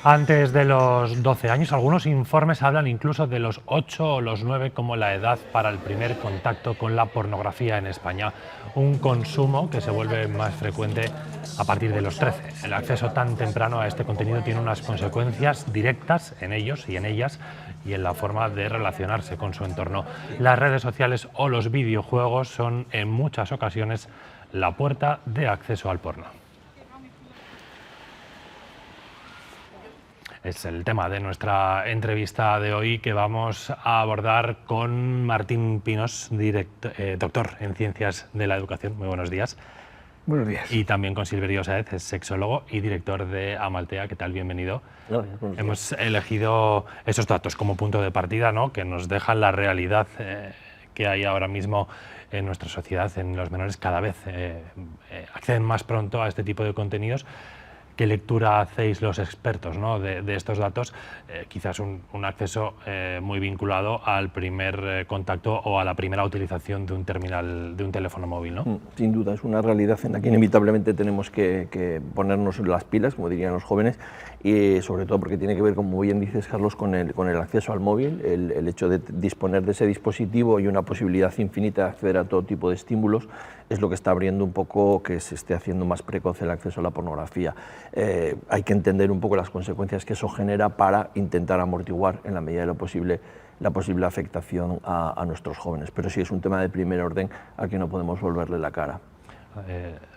Antes de los 12 años, algunos informes hablan incluso de los 8 o los 9 como la edad para el primer contacto con la pornografía en España. Un consumo que se vuelve más frecuente a partir de los 13. El acceso tan temprano a este contenido tiene unas consecuencias directas en ellos y en ellas y en la forma de relacionarse con su entorno. Las redes sociales o los videojuegos son en muchas ocasiones la puerta de acceso al porno. Es el tema de nuestra entrevista de hoy, que vamos a abordar con Martín Pinos, doctor en Ciencias de la Educación. Muy buenos días. Buenos días. Y también con Silverio Sáez, es sexólogo y director de Amaltea. ¿Qué tal? Bienvenido. Hemos elegido esos datos como punto de partida, ¿no?, que nos dejan la realidad que hay ahora mismo en nuestra sociedad. En los menores cada vez acceden más pronto a este tipo de contenidos. ¿Qué lectura hacéis los expertos, ¿no?, de estos datos? Quizás un acceso muy vinculado al primer contacto o a la primera utilización de un terminal, de un teléfono móvil, ¿no? Sin duda, es una realidad en la que inevitablemente tenemos que ponernos las pilas, como dirían los jóvenes, y sobre todo porque tiene que ver, como bien dices, Carlos, con el acceso al móvil, el hecho de disponer de ese dispositivo y una posibilidad infinita de acceder a todo tipo de estímulos es lo que está abriendo un poco que se esté haciendo más precoz el acceso a la pornografía. Hay que entender un poco las consecuencias que eso genera para intentar amortiguar en la medida de lo posible la posible afectación a nuestros jóvenes, pero sí es un tema de primer orden al que no podemos volverle la cara.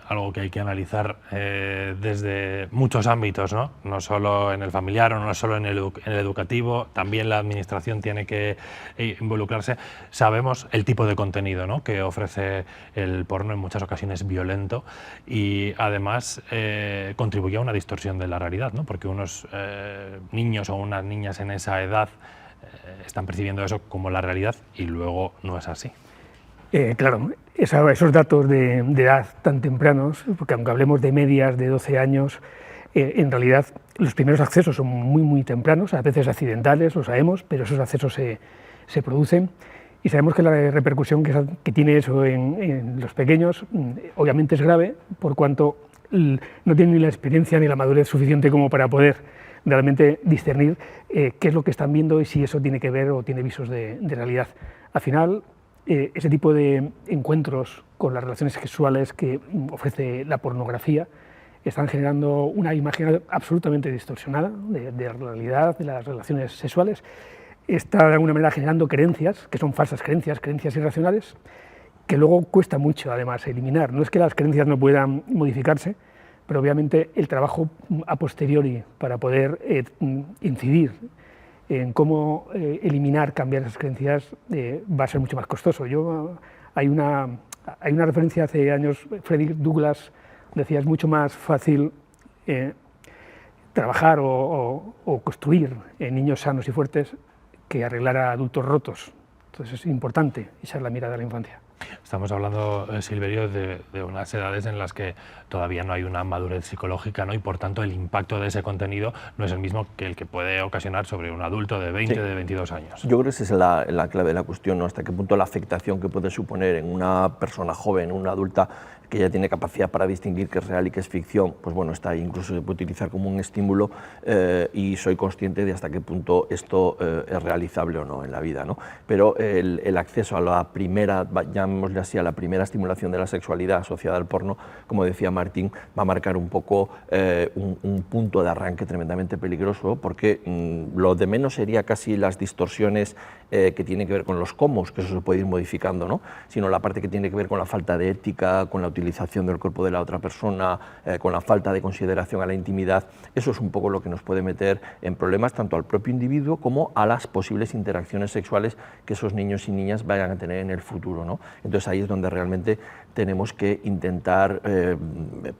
Algo que hay que analizar desde muchos ámbitos, ¿no? No solo en el familiar o no solo en el educativo, también la administración tiene que involucrarse. Sabemos el tipo de contenido, ¿no?, que ofrece el porno, en muchas ocasiones violento, y además contribuye a una distorsión de la realidad, ¿no?, porque unos niños o unas niñas en esa edad están percibiendo eso como la realidad y luego no es así. Claro, esos datos de edad tan tempranos, porque aunque hablemos de medias de 12 años, en realidad los primeros accesos son muy tempranos, a veces accidentales, lo sabemos, pero esos accesos se producen y sabemos que la repercusión que tiene eso en los pequeños obviamente es grave, por cuanto no tienen ni la experiencia ni la madurez suficiente como para poder realmente discernir qué es lo que están viendo y si eso tiene que ver o tiene visos de realidad. Al final, ese tipo de encuentros con las relaciones sexuales que ofrece la pornografía están generando una imagen absolutamente distorsionada de la realidad, de las relaciones sexuales. Está de alguna manera generando creencias, que son falsas creencias irracionales, que luego cuesta mucho además eliminar. No es que las creencias no puedan modificarse, pero obviamente el trabajo a posteriori para poder incidir en cómo eliminar, cambiar esas creencias va a ser mucho más costoso. Hay una referencia hace años, Frederick Douglass decía, es mucho más fácil trabajar o construir niños sanos y fuertes que arreglar a adultos rotos. Entonces es importante echar la mirada a la infancia. Estamos hablando, Silverio, de unas edades en las que todavía no hay una madurez psicológica, ¿no?, y por tanto el impacto de ese contenido no es el mismo que el que puede ocasionar sobre un adulto de 20, de 22 años. Yo creo que esa es la clave de la cuestión, ¿no?, hasta qué punto la afectación que puede suponer en una persona joven, una adulta, que ya tiene capacidad para distinguir qué es real y qué es ficción, pues bueno, está ahí, incluso se puede utilizar como un estímulo y soy consciente de hasta qué punto esto es realizable o no en la vida, ¿no? Pero el acceso a la primera, llamémosle así, a la primera estimulación de la sexualidad asociada al porno, como decía Martín, va a marcar un poco un punto de arranque tremendamente peligroso, porque lo de menos sería casi las distorsiones que tienen que ver con los comos, que eso se puede ir modificando, ¿no?, sino la parte que tiene que ver con la falta de ética, con la utilización del cuerpo de la otra persona, con la falta de consideración a la intimidad. Eso es un poco lo que nos puede meter en problemas tanto al propio individuo como a las posibles interacciones sexuales que esos niños y niñas vayan a tener en el futuro, ¿no? Entonces ahí es donde realmente tenemos que intentar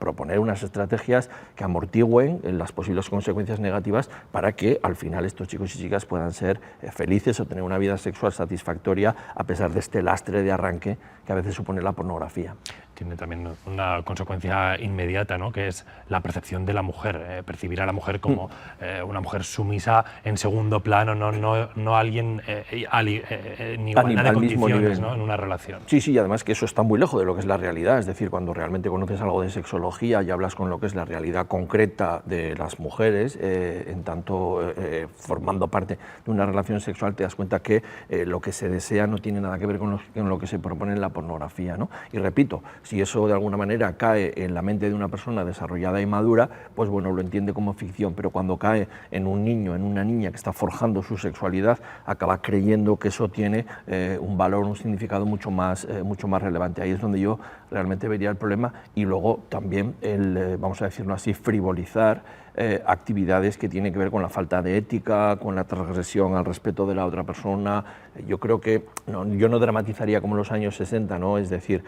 proponer unas estrategias que amortigüen las posibles consecuencias negativas para que al final estos chicos y chicas puedan ser felices o tener una vida sexual satisfactoria a pesar de este lastre de arranque que a veces supone la pornografía. Tiene también también una consecuencia inmediata, ¿no? Que es la percepción de la mujer, percibir a la mujer como una mujer sumisa en segundo plano, no alguien en igualdad de condiciones, ¿no? En una relación. Sí, sí, y además que eso está muy lejos de lo que es la realidad, es decir, cuando realmente conoces algo de sexología y hablas con lo que es la realidad concreta de las mujeres, en tanto formando parte de una relación sexual, te das cuenta que lo que se desea no tiene nada que ver con lo que se propone en la pornografía, ¿no? Y repito, si eso de alguna manera cae en la mente de una persona desarrollada y madura, pues bueno, lo entiende como ficción, pero cuando cae en un niño, en una niña que está forjando su sexualidad, acaba creyendo que eso tiene un valor, un significado mucho más relevante. Ahí es donde yo realmente vería el problema, y luego también vamos a decirlo así, frivolizar actividades que tienen que ver con la falta de ética, con la transgresión al respeto de la otra persona. Yo creo que yo no dramatizaría como en los años 60, ¿no? Es decir,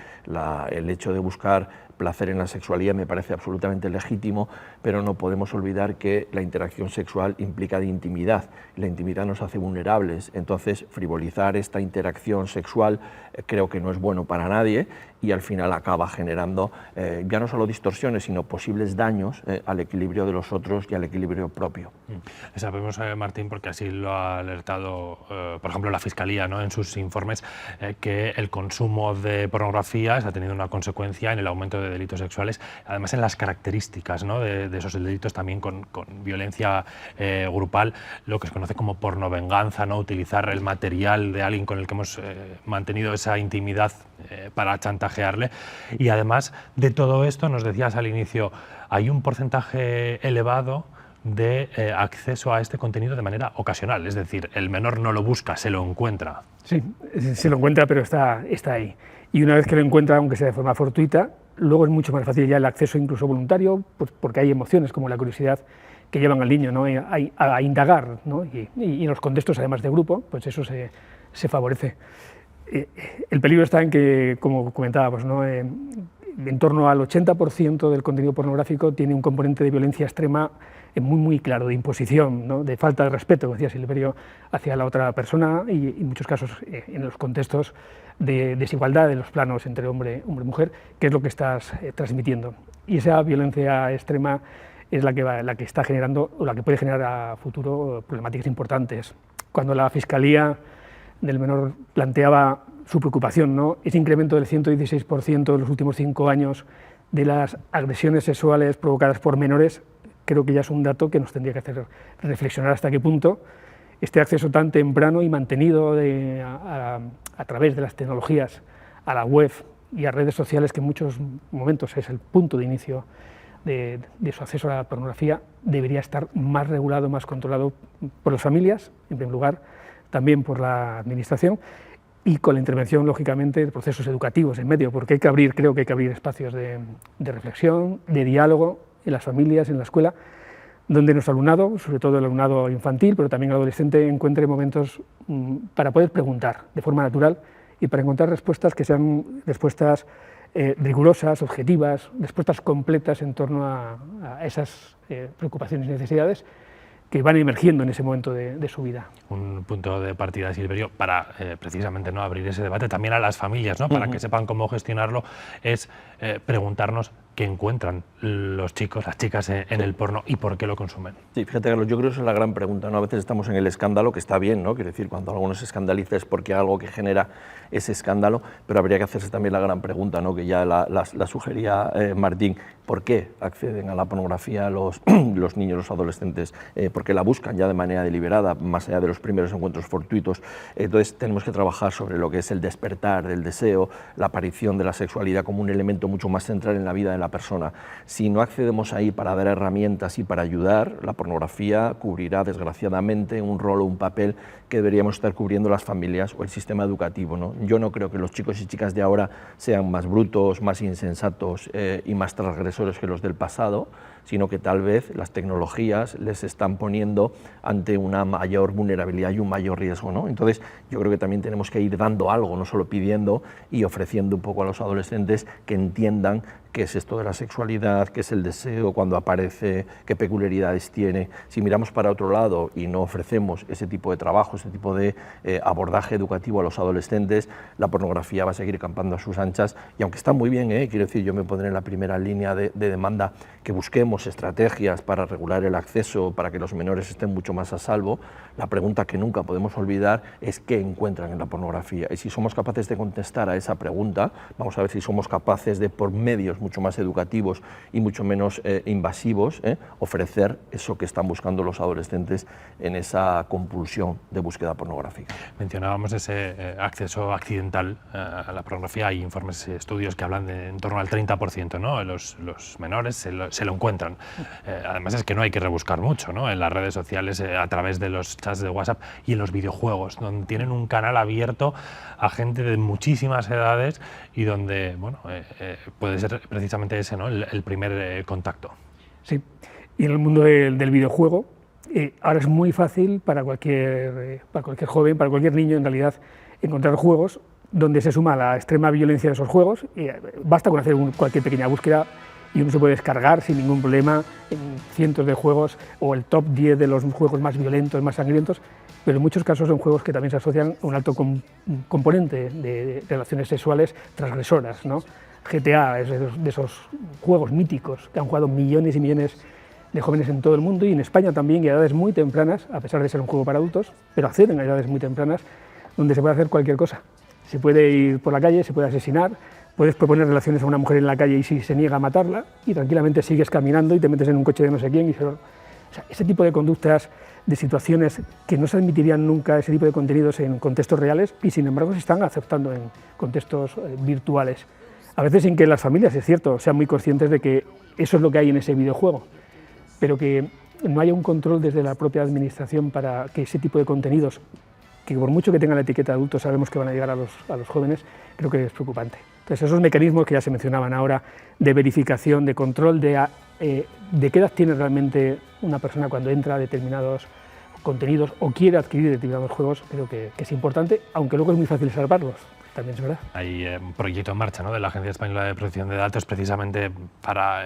el hecho de buscar placer en la sexualidad me parece absolutamente legítimo, pero no podemos olvidar que la interacción sexual implica de intimidad. La intimidad nos hace vulnerables, entonces frivolizar esta interacción sexual creo que no es bueno para nadie, y al final acaba generando ya no solo distorsiones, sino posibles daños al equilibrio de los otros y al equilibrio propio. Sabemos, Martín, porque así lo ha alertado, por ejemplo, la Fiscalía, ¿no? En sus informes, que el consumo de pornografía ha tenido una consecuencia en el aumento de delitos sexuales, además en las características, ¿no? de esos delitos, también con violencia grupal, lo que se conoce como pornovenganza, ¿no? Utilizar el material de alguien con el que hemos mantenido esa intimidad para chantajearle. Y además de todo esto, nos decías al inicio, hay un porcentaje elevado de acceso a este contenido de manera ocasional, es decir, el menor no lo busca, se lo encuentra. Sí, se lo encuentra, pero está ahí. Y una vez que lo encuentra, aunque sea de forma fortuita, luego es mucho más fácil ya el acceso incluso voluntario, pues porque hay emociones como la curiosidad que llevan al niño, ¿no? a indagar, ¿no? y en los contextos además de grupo, pues eso se favorece. El peligro está en que, como comentábamos, ¿no? En torno al 80% del contenido pornográfico tiene un componente de violencia extrema muy claro, de imposición, ¿no? De falta de respeto, como decía Silverio, hacia la otra persona, y en muchos casos en los contextos de desigualdad de los planos entre hombre y mujer, que es lo que estás transmitiendo. Y esa violencia extrema es la que está generando, o la que puede generar a futuro, problemáticas importantes. Cuando la Fiscalía del Menor planteaba su preocupación, ¿no? Ese incremento del 116% en los últimos 5 años de las agresiones sexuales provocadas por menores, creo que ya es un dato que nos tendría que hacer reflexionar hasta qué punto este acceso tan temprano y mantenido a través de las tecnologías a la web y a redes sociales, que en muchos momentos es el punto de inicio de su acceso a la pornografía, debería estar más regulado, más controlado por las familias, en primer lugar, también por la Administración, y con la intervención, lógicamente, de procesos educativos en medio, porque creo que hay que abrir espacios de reflexión, de diálogo en las familias, en la escuela, donde nuestro alumnado, sobre todo el alumnado infantil, pero también el adolescente, encuentre momentos para poder preguntar de forma natural y para encontrar respuestas que sean respuestas rigurosas, objetivas, respuestas completas en torno a esas preocupaciones y necesidades que van emergiendo en ese momento de su vida. Un punto de partida, Silverio, para precisamente no abrir ese debate también a las familias, ¿no? Para que sepan cómo gestionarlo, es preguntarnos qué encuentran los chicos, las chicas en el porno y por qué lo consumen. Sí, fíjate, Carlos, yo creo que esa es la gran pregunta, ¿no? A veces estamos en el escándalo, que está bien, ¿no? Quiero decir, cuando alguno se escandaliza es porque algo que genera ese escándalo, pero habría que hacerse también la gran pregunta, ¿no? Que ya la sugería Martín: ¿por qué acceden a la pornografía los niños, los adolescentes? ¿Por qué la buscan ya de manera deliberada, más allá de los primeros encuentros fortuitos? Entonces tenemos que trabajar sobre lo que es el despertar del deseo, la aparición de la sexualidad como un elemento mucho más central en la vida de la persona. Si no accedemos ahí para dar herramientas y para ayudar, la pornografía cubrirá desgraciadamente un rol o un papel que deberíamos estar cubriendo las familias o el sistema educativo, ¿no? Yo no creo que los chicos y chicas de ahora sean más brutos, más insensatos y más transgresores que los del pasado, sino que tal vez las tecnologías les están poniendo ante una mayor vulnerabilidad y un mayor riesgo, ¿no? Entonces, yo creo que también tenemos que ir dando algo, no solo pidiendo y ofreciendo un poco a los adolescentes que entiendan qué es esto de la sexualidad, qué es el deseo, cuándo aparece, qué peculiaridades tiene. Si miramos para otro lado y no ofrecemos ese tipo de trabajo, ese tipo de abordaje educativo a los adolescentes, la pornografía va a seguir campando a sus anchas, y aunque está muy bien, quiero decir, yo me pondré en la primera línea de demanda que busquemos estrategias para regular el acceso, para que los menores estén mucho más a salvo, la pregunta que nunca podemos olvidar es qué encuentran en la pornografía. Y si somos capaces de contestar a esa pregunta, vamos a ver si somos capaces de, por medios mucho más educativos y mucho menos invasivos, ofrecer eso que están buscando los adolescentes en esa compulsión de búsqueda pornográfica. Mencionábamos ese acceso accidental a la pornografía. Hay informes y estudios que hablan de en torno al 30%, ¿no? Los menores se lo encuentran. Además es que no hay que rebuscar mucho, ¿no? En las redes sociales, a través de los chats de WhatsApp y en los videojuegos, donde tienen un canal abierto a gente de muchísimas edades y donde, bueno, puede ser precisamente ese, ¿no? el primer contacto. Sí, y en el mundo del videojuego ahora es muy fácil para cualquier joven, para cualquier niño en realidad, encontrar juegos donde se suma la extrema violencia de esos juegos. Y basta con hacer cualquier pequeña búsqueda y uno se puede descargar sin ningún problema en cientos de juegos o el top 10 de los juegos más violentos, más sangrientos, pero en muchos casos son juegos que también se asocian a un alto componente de relaciones sexuales transgresoras, ¿no? GTA es de esos juegos míticos que han jugado millones y millones de jóvenes en todo el mundo y en España también, y a edades muy tempranas, a pesar de ser un juego para adultos, pero acceden a edades muy tempranas, donde se puede hacer cualquier cosa. Se puede ir por la calle, se puede asesinar, puedes proponer relaciones a una mujer en la calle y si se niega a matarla, y tranquilamente sigues caminando y te metes en un coche de no sé quién. O sea, ese tipo de conductas, de situaciones que no se admitirían nunca, ese tipo de contenidos en contextos reales, y sin embargo se están aceptando en contextos virtuales. A veces sin que las familias, es cierto, sean muy conscientes de que eso es lo que hay en ese videojuego, pero que no haya un control desde la propia administración para que ese tipo de contenidos, que por mucho que tengan la etiqueta de adultos sabemos que van a llegar a los jóvenes, creo que es preocupante. Entonces esos mecanismos que ya se mencionaban ahora, de verificación, de control de qué edad tiene realmente una persona cuando entra a determinados contenidos o quiere adquirir determinados juegos, creo que es importante, aunque luego es muy fácil salvarlos. También es verdad. Hay un proyecto en marcha, ¿no?, de la Agencia Española de Protección de Datos precisamente para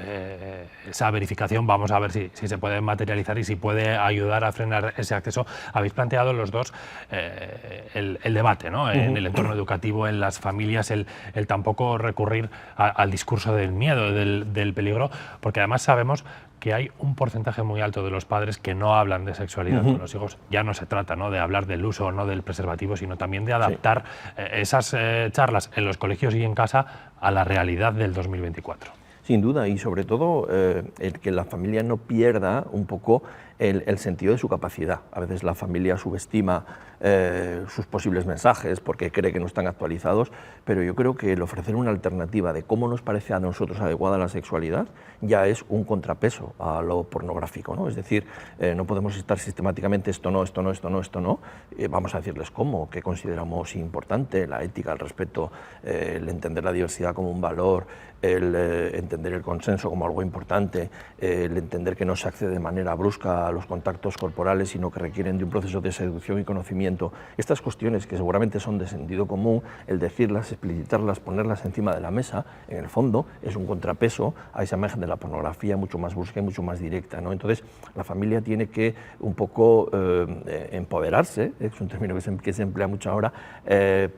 esa verificación. Vamos a ver si se puede materializar y si puede ayudar a frenar ese acceso. Habéis planteado los dos el debate, ¿no?, en el entorno educativo, en las familias, el tampoco recurrir al discurso del miedo, del peligro, porque además sabemos que hay un porcentaje muy alto de los padres que no hablan de sexualidad con los hijos. Ya no se trata, ¿no?, de hablar del uso o no del preservativo, sino también de adaptar esas charlas en los colegios y en casa a la realidad del 2024. Sin duda, y sobre todo el que la familia no pierda un poco el sentido de su capacidad. A veces la familia subestima sus posibles mensajes porque cree que no están actualizados, pero yo creo que el ofrecer una alternativa de cómo nos parece a nosotros adecuada la sexualidad ya es un contrapeso a lo pornográfico, ¿no? Es decir, no podemos estar sistemáticamente esto no, esto no, esto no, esto no. Vamos a decirles cómo, qué consideramos importante, la ética, el respeto, el entender la diversidad como un valor, el entender el consenso como algo importante, el entender que no se accede de manera brusca a los contactos corporales, sino que requieren de un proceso de seducción y conocimiento. Estas cuestiones que seguramente son de sentido común, el decirlas, explicitarlas, ponerlas encima de la mesa, en el fondo es un contrapeso a esa imagen de la pornografía mucho más brusca y mucho más directa, ¿no? Entonces la familia tiene que un poco empoderarse, es un término que se emplea mucho ahora,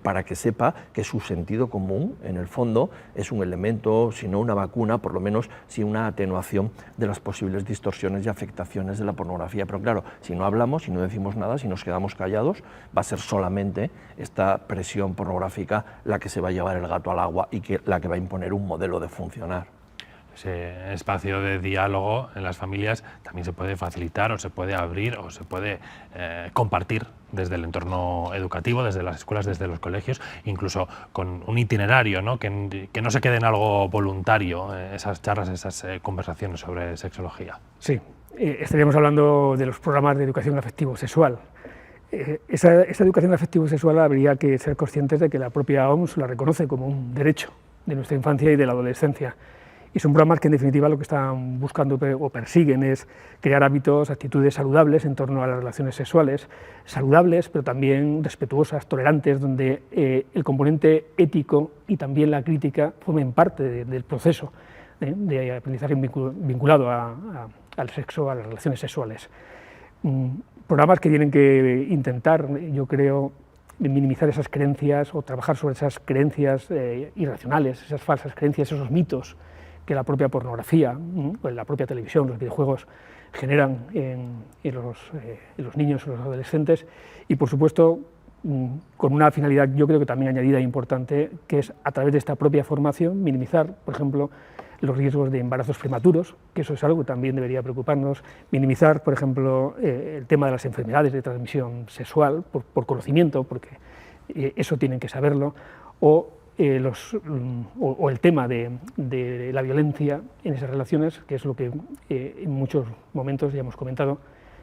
para que sepa que su sentido común, en el fondo, es un elemento, si no una vacuna, por lo menos sí una atenuación de las posibles distorsiones y afectaciones de la pornografía. Pero claro, si no hablamos, si no decimos nada, si nos quedamos callados, va a ser solamente esta presión pornográfica la que se va a llevar el gato al agua y la que va a imponer un modelo de funcionar. Ese espacio de diálogo en las familias también se puede facilitar o se puede abrir o se puede compartir desde el entorno educativo, desde las escuelas, desde los colegios, incluso con un itinerario, ¿no?, que no se quede en algo voluntario, esas charlas, esas conversaciones sobre sexología. Sí, estaríamos hablando de los programas de educación afectivo-sexual. Esa educación afectivo-sexual habría que ser conscientes de que la propia OMS la reconoce como un derecho de nuestra infancia y de la adolescencia. Y son programas que en definitiva lo que están buscando o persiguen es crear hábitos, actitudes saludables en torno a las relaciones sexuales, saludables pero también respetuosas, tolerantes, donde el componente ético y también la crítica formen parte del proceso de aprendizaje vinculado al sexo, a las relaciones sexuales. Programas que tienen que intentar, yo creo, minimizar esas creencias o trabajar sobre esas creencias irracionales, esas falsas creencias, esos mitos que la propia pornografía, o la propia televisión, los videojuegos generan en los niños o los adolescentes, y por supuesto con una finalidad yo creo que también añadida e importante, que es a través de esta propia formación minimizar, por ejemplo, los riesgos de embarazos prematuros, que eso es algo que también debería preocuparnos, minimizar, por ejemplo, el tema de las enfermedades de transmisión sexual, por conocimiento, porque eso tienen que saberlo, o el tema de la violencia en esas relaciones, que es lo que en muchos momentos ya hemos comentado,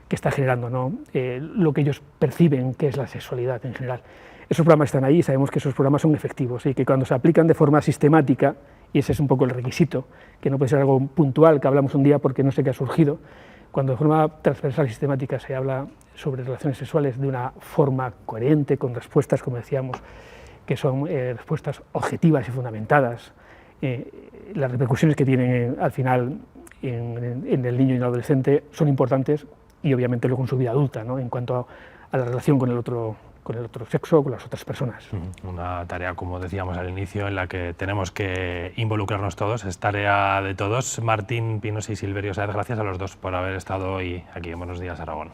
que está generando, ¿no?, lo que ellos perciben que es la sexualidad en general. Esos programas están ahí y sabemos que esos programas son efectivos y que cuando se aplican de forma sistemática, y ese es un poco el requisito, que no puede ser algo puntual, que hablamos un día porque no sé qué ha surgido, cuando de forma transversal y sistemática se habla sobre relaciones sexuales de una forma coherente, con respuestas, como decíamos, que son respuestas objetivas y fundamentadas, las repercusiones que tienen al final en el niño y el adolescente son importantes, y obviamente luego en su vida adulta, ¿no?, en cuanto a la relación con el otro sexo, con las otras personas. Una tarea, como decíamos al inicio, en la que tenemos que involucrarnos todos, es tarea de todos. Martín Pinos y Silverio Sáez, gracias a los dos por haber estado hoy aquí en Buenos Días Aragón.